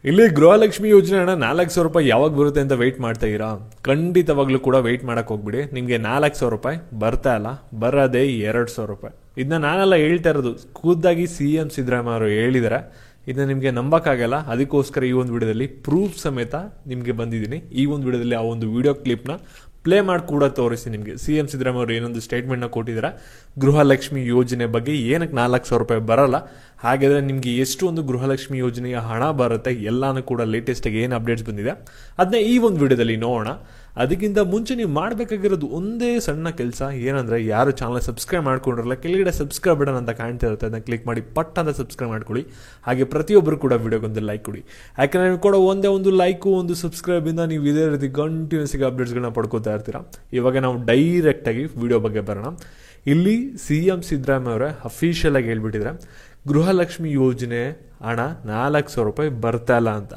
ಇಲ್ಲಿ ಗೃಹಲಕ್ಷ್ಮಿ ಯೋಜನೆ ಹಣ 4,00,000 ರೂಪಾಯಿ ಯಾವಾಗ ಬರುತ್ತೆ ಅಂತ ವೆಯ್ಟ್ ಮಾಡ್ತಾ ಇರಾ? ಖಂಡಿತವಾಗ್ಲೂ ಕೂಡ ವೆಯ್ಟ್ ಮಾಡಕ್ ಹೋಗ್ಬಿಡಿ. ನಿಮಗೆ 4,00,000 ರೂಪಾಯಿ ಬರ್ತಾ ಇಲ್ಲ, ಬರೋದೇ 2,000 ರೂಪಾಯಿ. ಇದನ್ನ ನಾನೆಲ್ಲ ಹೇಳ್ತಾ ಇರೋದು, ಖುದ್ದಾಗಿ CM ಸಿದ್ದರಾಮಯ್ಯ ಅವರು ಹೇಳಿದಾರೆ. ಇದನ್ನ ನಿಮಗೆ ನಂಬಕ್ಕಾಗಲ್ಲ. ಅದಕ್ಕೋಸ್ಕರ ಈ ಒಂದು ವಿಡಿಯೋದಲ್ಲಿ ಪ್ರೂಫ್ ಸಮೇತ ನಿಮಗೆ ಬಂದಿದ್ದೀನಿ. ಈ ಒಂದು ವಿಡಿಯೋದಲ್ಲಿ ಆ ಒಂದು ವಿಡಿಯೋ ಕ್ಲಿಪ್ನ ಪ್ಲೇ ಮಾಡಿ ಕೂಡ ತೋರಿಸಿ ನಿಮಗೆ. CM ಸಿದ್ದರಾಮಯ್ಯ ಅವರು ಏನೊಂದು ಸ್ಟೇಟ್ಮೆಂಟ್ನ ಕೊಟ್ಟಿದ್ದಾರೆ ಗೃಹಲಕ್ಷ್ಮಿ ಯೋಜನೆ ಬಗ್ಗೆ, ಏನಕ್ಕೆ 4,00,000 ರೂಪಾಯಿ ಬರಲ್ಲ, ಹಾಗಾದರೆ ನಿಮಗೆ ಎಷ್ಟು ಒಂದು ಗೃಹಲಕ್ಷ್ಮಿ ಯೋಜನೆಯ ಹಣ ಬರುತ್ತೆ, ಎಲ್ಲಾನು ಕೂಡ ಲೇಟೆಸ್ಟಾಗಿ ಏನು ಅಪ್ಡೇಟ್ಸ್ ಬಂದಿದೆ ಅದನ್ನ ಈ ಒಂದು ವಿಡಿಯೋದಲ್ಲಿ ನೋಡೋಣ. ಅದಕ್ಕಿಂತ ಮುಂಚೆ ನೀವು ಮಾಡಬೇಕಾಗಿರೋದು ಒಂದೇ ಸಣ್ಣ ಕೆಲಸ, ಏನಂದರೆ ಯಾರು ಚಾನಲ್ ಸಬ್ಸ್ಕ್ರೈಬ್ ಮಾಡ್ಕೊಂಡಿರಲ್ಲ, ಕೆಳಗಡೆ ಸಬ್ಸ್ಕ್ರೈಬ್ ಬಟನ್ ಅಂತ ಕಾಣ್ತಾ ಇರುತ್ತೆ, ಅದನ್ನ ಕ್ಲಿಕ್ ಮಾಡಿ ಪಟ್ ಅಂತ ಸಬ್ಸ್ಕ್ರೈಬ್ ಮಾಡ್ಕೊಳ್ಳಿ. ಹಾಗೆ ಪ್ರತಿಯೊಬ್ಬರು ಕೂಡ ವಿಡಿಯೋಗೊಂದು ಲೈಕ್ ಕೊಡಿ. ಯಾಕಂದರೆ ನೀವು ಕೂಡ ಒಂದೇ ಒಂದು ಲೈಕು ಒಂದು ಸಬ್ಸ್ಕ್ರೈಬಿಂದ ನೀವು ಇದೇ ರೀತಿ ಕಂಟಿನ್ಯೂಸ್ ಆಗಿ ಅಪ್ಡೇಟ್ಸ್ಗಳನ್ನ ಪಡ್ಕೋತಾ ಇರ್ತೀರಾ. ಇವಾಗ ನಾವು ಡೈರೆಕ್ಟಾಗಿ ವಿಡಿಯೋ ಬಗ್ಗೆ ಬರೋಣ. ಇಲ್ಲಿ CM ಸಿದ್ದರಾಮಯ್ಯ ಅವರೇ ಅಫಿಷಿಯಲ್ ಆಗಿ ಹೇಳ್ಬಿಟ್ಟಿದ್ರೆ ಗೃಹಲಕ್ಷ್ಮಿ ಯೋಜನೆ ಹಣ 4,00,000 ರೂಪಾಯಿ ಬರ್ತಾ ಇಲ್ಲ ಅಂತ.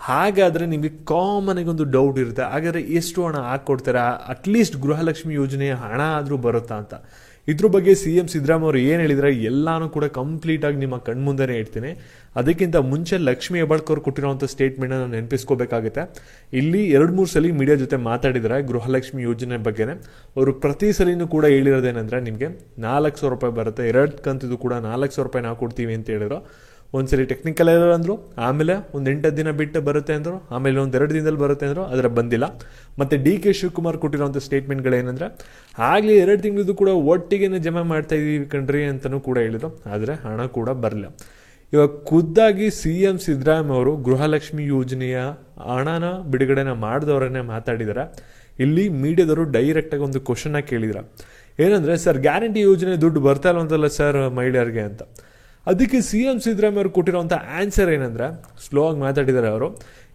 ಹಾಗಾದರೆ ನಿಮಗೆ ಕಾಮನ್ ಆಗಿ ಒಂದು ಡೌಟ್ ಇರುತ್ತೆ, ಹಾಗಾದರೆ ಎಷ್ಟು ಹಣ ಹಾಕ್ಕೊಡ್ತಾರೆ, ಅಟ್ಲೀಸ್ಟ್ ಗೃಹಲಕ್ಷ್ಮಿ ಯೋಜನೆಯ ಹಣ ಆದರೂ ಬರುತ್ತಾ ಅಂತ. ಇದ್ರ ಬಗ್ಗೆ CM ಸಿದ್ದರಾಮಯ್ಯ ಅವರು ಏನು ಹೇಳಿದ್ರೆ ಎಲ್ಲಾನು ಕೂಡ ಕಂಪ್ಲೀಟಾಗಿ ನಿಮ್ಮ ಕಣ್ಮುಂದೆನೇ ಇಡ್ತೀನಿ. ಅದಕ್ಕಿಂತ ಮುಂಚೆ ಲಕ್ಷ್ಮೀ ಹೆಬ್ಬಾಳ್ಕರ್ ಕೊಟ್ಟಿರೋಂಥ ಸ್ಟೇಟ್ಮೆಂಟ್ನ ನಾವು ನೆನಪಿಸ್ಕೋಬೇಕಾಗುತ್ತೆ. ಇಲ್ಲಿ 2-3 ಸಲ ಮೀಡಿಯಾ ಜೊತೆ ಮಾತಾಡಿದರೆ ಗೃಹಲಕ್ಷ್ಮಿ ಯೋಜನೆ ಬಗ್ಗೆನೇ. ಅವರು ಪ್ರತಿ ಸಲಿನೂ ಕೂಡ ಹೇಳಿರೋದೇನೆಂದರೆ ನಿಮಗೆ 4,00,000 ರೂಪಾಯಿ ಬರುತ್ತೆ, 2 ಕಂತಿದ್ದು ಕೂಡ 4,00,000 ರೂಪಾಯಿ ನಾವು ಕೊಡ್ತೀವಿ ಅಂತ ಹೇಳಿದ್ರು. ಒಂದ್ಸಲಿ ಟೆಕ್ನಿಕಲ್ ಎರರ್ ಅಂದರು, ಆಮೇಲೆ ಒಂದು 8 ದಿನ ಬಿಟ್ಟು ಬರುತ್ತೆ ಅಂದರು, ಆಮೇಲೆ ಒಂದು 2 ದಿನದಲ್ಲಿ ಬರುತ್ತೆ ಅಂದರು, ಅದರ ಬಂದಿಲ್ಲ. ಮತ್ತು DK ಶಿವಕುಮಾರ್ ಕೊಟ್ಟಿರೋಂಥ ಸ್ಟೇಟ್ಮೆಂಟ್ಗಳೇನೆಂದರೆ ಆಗಲಿ 2 ತಿಂಗಳದ್ದು ಕೂಡ ಒಟ್ಟಿಗೆ ಜಮಾ ಮಾಡ್ತಾ ಇದೀವಿ ಕಣ್ರಿ ಅಂತಲೂ ಕೂಡ ಹೇಳಿದ್ರು, ಆದರೆ ಹಣ ಕೂಡ ಬರಲಿಲ್ಲ. ಇವಾಗ ಖುದ್ದಾಗಿ CM ಸಿದ್ದರಾಮಯ್ಯ ಅವರು ಗೃಹಲಕ್ಷ್ಮಿ ಯೋಜನೆಯ ಹಣನ ಬಿಡುಗಡೆನ ಮಾಡಿದವರನ್ನೇ ಮಾತಾಡಿದ್ದಾರೆ. ಇಲ್ಲಿ ಮೀಡಿಯಾದವರು ಡೈರೆಕ್ಟಾಗಿ ಒಂದು ಕ್ವಶನ್ನ ಕೇಳಿದ್ರು, ಏನಂದರೆ ಸರ್ ಗ್ಯಾರಂಟಿ ಯೋಜನೆ ದುಡ್ಡು ಬರ್ತಾ ಇಲ್ಲ ಅಂತಲ್ಲ ಸರ್ ಮಹಿಳೆಯರಿಗೆ ಅಂತ. ಅದಕ್ಕೆ CM ಸಿದ್ದರಾಮಯ್ಯ ಅವರು ಕೊಟ್ಟಿರೋಂಥ ಆನ್ಸರ್ ಏನಂದರೆ, ಸ್ಲೋ ಆಗಿ ಮಾತಾಡಿದ್ದಾರೆ ಅವರು.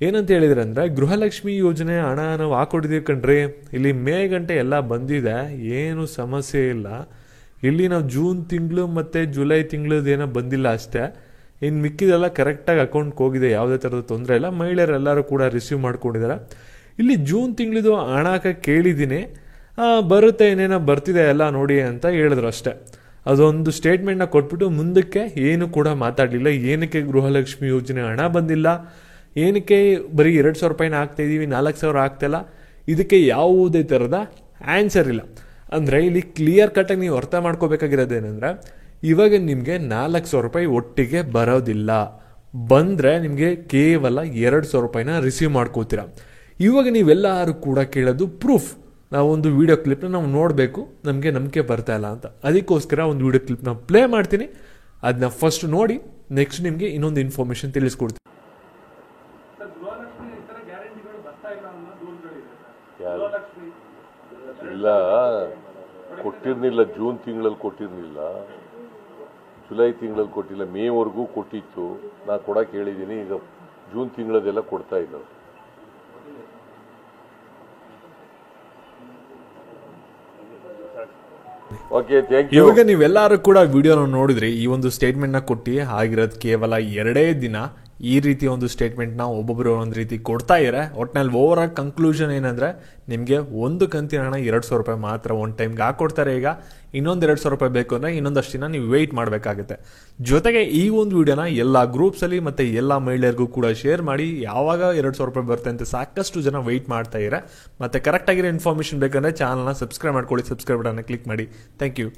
ಏನಂತ ಹೇಳಿದ್ರೆ ಅಂದರೆ, ಗೃಹಲಕ್ಷ್ಮಿ ಯೋಜನೆ ಹಣ ನಾವು ಹಾಕೊಟ್ಟಿದ್ದೀವಿ ಕಣ್ರಿ, ಇಲ್ಲಿ ಮೇ ಗಂಟೆ ಎಲ್ಲ ಬಂದಿದೆ, ಏನು ಸಮಸ್ಯೆ ಇಲ್ಲ. ಇಲ್ಲಿ ನಾವು ಜೂನ್ ತಿಂಗಳು ಮತ್ತು ಜುಲೈ ತಿಂಗಳದ್ದು ಏನೋ ಬಂದಿಲ್ಲ ಅಷ್ಟೇ, ಇನ್ನು ಮಿಕ್ಕಿದೆಲ್ಲ ಕರೆಕ್ಟಾಗಿ ಅಕೌಂಟ್ಗೆ ಹೋಗಿದೆ, ಯಾವುದೇ ಥರದ ತೊಂದರೆ ಇಲ್ಲ, ಮಹಿಳೆಯರೆಲ್ಲರೂ ಕೂಡ ರಿಸೀವ್ ಮಾಡ್ಕೊಂಡಿದ್ದಾರೆ. ಇಲ್ಲಿ ಜೂನ್ ತಿಂಗಳದು ಹಣ ಹಾಕಕ್ಕೆ ಕೇಳಿದ್ದೀನಿ, ಬರುತ್ತೆ ಏನೇನೋ ಬರ್ತಿದೆ ಎಲ್ಲ ನೋಡಿ ಅಂತ ಹೇಳಿದ್ರು ಅಷ್ಟೇ. ಅದೊಂದು ಸ್ಟೇಟ್ಮೆಂಟ್ನ ಕೊಟ್ಬಿಟ್ಟು ಮುಂದಕ್ಕೆ ಏನು ಕೂಡ ಮಾತಾಡಲಿಲ್ಲ. ಏನಕ್ಕೆ ಗೃಹಲಕ್ಷ್ಮಿ ಯೋಜನೆ ಹಣ ಬಂದಿಲ್ಲ, ಏನಕ್ಕೆ ಬರೀ 2,000 ರೂಪಾಯಿನ ಹಾಕ್ತಾ ಇದ್ದೀವಿ, 4,000 ಆಗ್ತಾಯಿಲ್ಲ, ಇದಕ್ಕೆ ಯಾವುದೇ ಥರದ ಆನ್ಸರ್ ಇಲ್ಲ. ಅಂದರೆ ಇಲ್ಲಿ ಕ್ಲಿಯರ್ ಕಟ್ಟಾಗಿ ನೀವು ಅರ್ಥ ಮಾಡ್ಕೋಬೇಕಾಗಿರೋದೇನೆಂದರೆ, ಇವಾಗ ನಿಮಗೆ 4,000 ರೂಪಾಯಿ ಒಟ್ಟಿಗೆ ಬರೋದಿಲ್ಲ, ಬಂದರೆ ನಿಮಗೆ ಕೇವಲ 2,000 ರೂಪಾಯಿನ ರಿಸೀವ್ ಮಾಡ್ಕೋತೀರ. ಇವಾಗ ನೀವೆಲ್ಲರೂ ಕೂಡ ಕೇಳೋದು ಪ್ರೂಫ್. ನಾವೊಂದು ವಿಡಿಯೋ ಕ್ಲಿಪ್ನ ನಾವು ನೋಡಬೇಕು, ನಮಗೆ ನಂಬಿಕೆ ಬರ್ತಾ ಇಲ್ಲ ಅಂತ. ಅದಕ್ಕೋಸ್ಕರ ಒಂದು ವಿಡಿಯೋ ಕ್ಲಿಪ್ನ ಪ್ಲೇ ಮಾಡ್ತೀನಿ, ಅದನ್ನ ಫಸ್ಟ್ ನೋಡಿ ನೆಕ್ಸ್ಟ್ ನಿಮಗೆ ಇನ್ನೊಂದು ಇನ್ಫಾರ್ಮೇಶನ್ ತಿಳಿಸ್ಕೊಡ್ತೀನಿ. ಇಲ್ಲ ಕೊಟ್ಟಿರ್ಲಿಲ್ಲ, ಜೂನ್ ತಿಂಗಳಲ್ಲಿ ಕೊಟ್ಟಿರ್ಲಿಲ್ಲ, ಜುಲೈ ತಿಂಗಳಲ್ಲಿ ಕೊಟ್ಟಿಲ್ಲ, ಮೇವರೆಗೂ ಕೊಟ್ಟಿತ್ತು. ನಾನು ಕೊಡಕ್ಕೆ ಹೇಳಿದ್ದೀನಿ, ಈಗ ಜೂನ್ ತಿಂಗಳದೆಲ್ಲ ಕೊಡ್ತಾ ಇದ್ದಾರೆ. ಇವಾಗ ನೀವೆಲ್ಲರೂ ಕೂಡ ವಿಡಿಯೋನ ನೋಡಿದ್ರಿ. ಈ ಒಂದು ಸ್ಟೇಟ್ಮೆಂಟ್ ನ ಕೊಟ್ಟು ಆಗಿರೋದು ಕೇವಲ 2 ದಿನ. ಈ ರೀತಿ ಒಂದು ಸ್ಟೇಟ್ಮೆಂಟ್ನ ಒಬ್ಬೊಬ್ಬರು ಒಂದು ರೀತಿ ಕೊಡ್ತಾ ಇದ್ದಾರೆ. ಒಟ್ಟಿನಲ್ಲಿ ಓವರ್ ಆಲ್ ಕನ್ಕ್ಲೂಷನ್ ಏನಂದ್ರೆ, ನಿಮಗೆ ಒಂದು ಕಂತಿನ ಹಣ 2,000 ರೂಪಾಯಿ ಮಾತ್ರ ಒನ್ ಟೈಮ್ಗೆ ಹಾಕೊಡ್ತಾರೆ. ಈಗ ಇನ್ನೊಂದು 2,000 ರೂಪಾಯಿ ಬೇಕು ಅಂದರೆ ಇನ್ನೊಂದಷ್ಟು ದಿನ ನೀವು ವೆಯ್ಟ್ ಮಾಡಬೇಕಾಗುತ್ತೆ. ಜೊತೆಗೆ ಈ ಒಂದು ವಿಡಿಯೋನ ಎಲ್ಲ ಗ್ರೂಪ್ಸಲ್ಲಿ ಮತ್ತು ಎಲ್ಲ ಮಹಿಳೆಯರಿಗೂ ಕೂಡ ಶೇರ್ ಮಾಡಿ. ಯಾವಾಗ 2,000 ರೂಪಾಯಿ ಬರುತ್ತೆ ಅಂತ ಸಾಕಷ್ಟು ಜನ ವೆಯ್ಟ್ ಮಾಡ್ತಾ ಇದ್ದಾರೆ. ಮತ್ತು ಕರೆಕ್ಟಾಗಿರೋ ಇನ್ಫಾರ್ಮೇಷನ್ ಬೇಕಂದರೆ ಚಾನಲ್ನ ಸಬ್ಸ್ಕ್ರೈಬ್ ಮಾಡ್ಕೊಳ್ಳಿ, ಸಬ್ಸ್ಕ್ರೈಬ್ ಬಟನ್ನ ಕ್ಲಿಕ್ ಮಾಡಿ. Thank you.